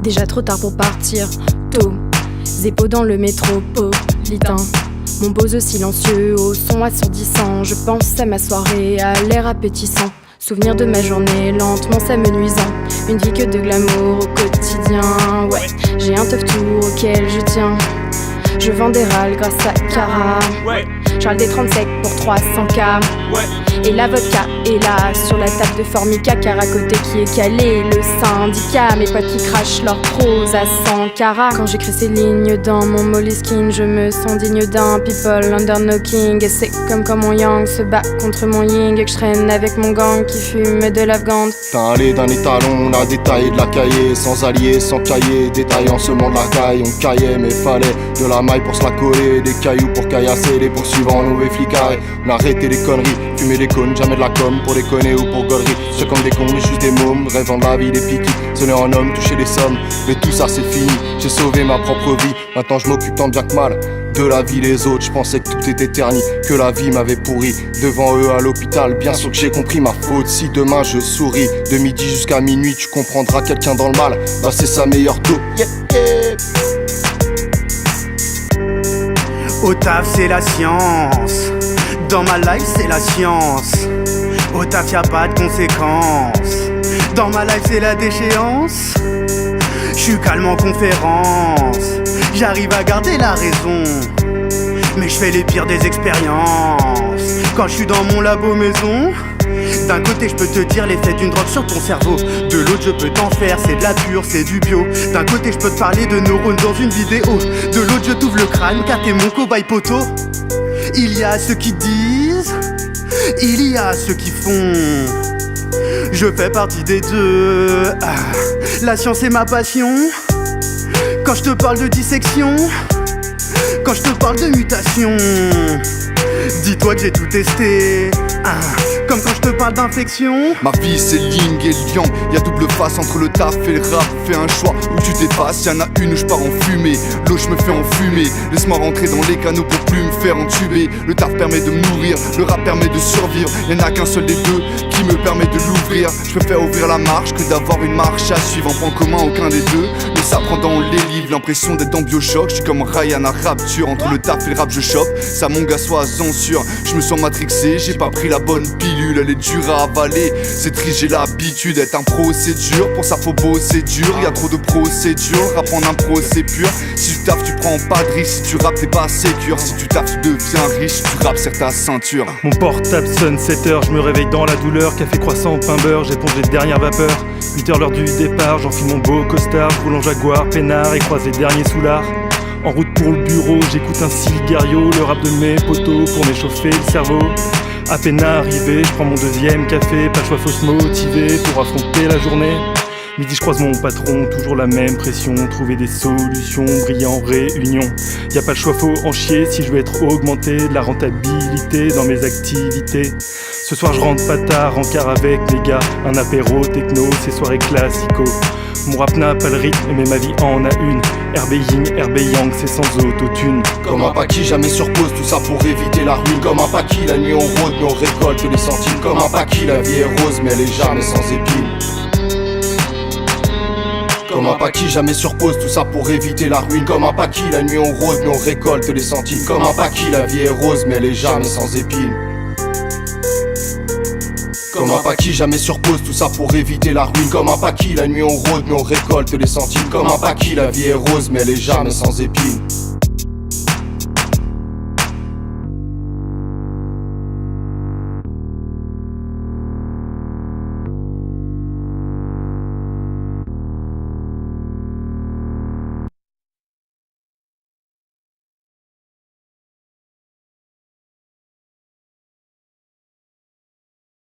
Déjà trop tard pour partir, tôt. Zépo dans le métropolitain. Mon Bose silencieux au son assourdissant. Je pense à ma soirée, à l'air appétissant. Souvenir de ma journée, lentement s'amenuisant. Une vie que de glamour au quotidien. Ouais, j'ai un tough tour auquel je tiens. Je vends des râles grâce à Cara. Je râle des 30 secs pour 300K. Et la vodka est là sur la table de Formica. Car à côté qui est calé, le syndicat. Mes potes qui crachent leur prose à 100 carats. Quand j'écris ces lignes dans mon Moleskine, je me sens digne d'un people under knocking. Et c'est comme quand mon yang se bat contre mon ying. Et que je traîne avec mon gang qui fume de l'Afghane. T'as allé d'un étalon, on a détaillé de la cahier. Sans alliés, sans cahier, détaillant seulement de la caille. On caillait mais fallait de la maille pour se la coller. Des cailloux pour caillasser, les poursuivants, nous flicarés. On a arrêté les conneries, fumer les cônes, jamais de la com. Pour déconner ou pour gaulerie, c'est comme des cons mais juste des mômes. Rêvant de la vie, des piquis, sonner en homme, toucher les sommes. Mais tout ça c'est fini, j'ai sauvé ma propre vie. Maintenant je m'occupe tant bien que mal de la vie des autres. Je pensais que tout était terni, que la vie m'avait pourri. Devant eux à l'hôpital, bien sûr que j'ai compris ma faute. Si demain je souris, de midi jusqu'à minuit, tu comprendras quelqu'un dans le mal. Bah c'est sa meilleure taux. Au taf c'est la science, dans ma life c'est la science. Au taf y'a pas de conséquences, dans ma life c'est la déchéance. J'suis calme en conférence, j'arrive à garder la raison. Mais j'fais les pires des expériences quand j'suis dans mon labo maison. D'un côté je peux te dire l'effet d'une drogue sur ton cerveau. De l'autre je peux t'en faire, c'est de la pure, c'est du bio. D'un côté je peux te parler de neurones dans une vidéo. De l'autre je t'ouvre le crâne car t'es mon cobaye poteau. Il y a ceux qui disent, il y a ceux qui font. Je fais partie des deux. La science est ma passion. Quand je te parle de dissection, quand je te parle de mutation, dis-toi que j'ai tout testé. Comme quand je te parle d'infection. Ma vie c'est le yin et le yang. Y'a double face entre le taf et le rap. Fais un choix où tu t'effaces. Y'en a une où je pars en fumée, l'autre je me fais enfumer. Laisse-moi rentrer dans les canaux pour plus me faire entuber. Le taf permet de me nourrir, le rap permet de survivre. Y'en a qu'un seul des deux qui me permet de l'ouvrir. Je préfère ouvrir la marche que d'avoir une marche à suivre. En point commun aucun des deux ne s'apprend dans les livres. L'impression d'être dans Bioshock. Je suis comme Ryan à Rapture. Entre le taf et le rap je chope. Ça mon gars soit censure. Je me sens matrixé, j'ai pas pris la bonne pilule. Elle est dure à avaler, c'est triste, j'ai l'habitude d'être un procédure. Pour ça faut bosser dur, y'a trop de procédures. Rap en impro c'est pur. Si tu taffes tu prends pas de risque. Si tu rappes t'es pas sécure. Si tu taffes tu deviens riche. Si tu rappes serre ta ceinture. Mon portable sonne 7h, je me réveille dans la douleur. Café croissant, pain beurre, j'éponge les dernières vapeurs. 8h l'heure du départ, j'enfile mon beau costard. Roule en Jaguar, peinard et croise les derniers soulards. En route pour le bureau, j'écoute un cigario. Le rap de mes potos pour m'échauffer le cerveau. À peine arrivé, je prends mon deuxième café. Pas le choix, faut se motiver pour affronter la journée. Midi je croise mon patron, toujours la même pression. Trouver des solutions, briller en réunion. Y'a pas le choix, faut en chier si je veux être augmenté. De la rentabilité dans mes activités. Ce soir je rentre pas tard, en car avec les gars. Un apéro techno, ces soirées classico. Mon rap n'a pas le rythme, mais ma vie en a une. RB Yin, RB Yang, c'est sans autotune. Comme un paquis, jamais sur pause, tout ça pour éviter la ruine. Comme un paquis, la nuit on rôde, mais on récolte les centimes. Comme un paquis, la vie est rose, mais elle est jamais sans épines. Comme un paquis, jamais sur pause, tout ça pour éviter la ruine. Comme un paquis, la nuit on rôde, mais on récolte les centimes. Comme un paquis, la vie est rose, mais elle est jamais sans épines. Comme un paquis, jamais sur pause, tout ça pour éviter la ruine. Comme un paquis, la nuit on rôde, mais on récolte les centimes. Comme un paquis, la vie est rose, mais elle est jamais sans épines.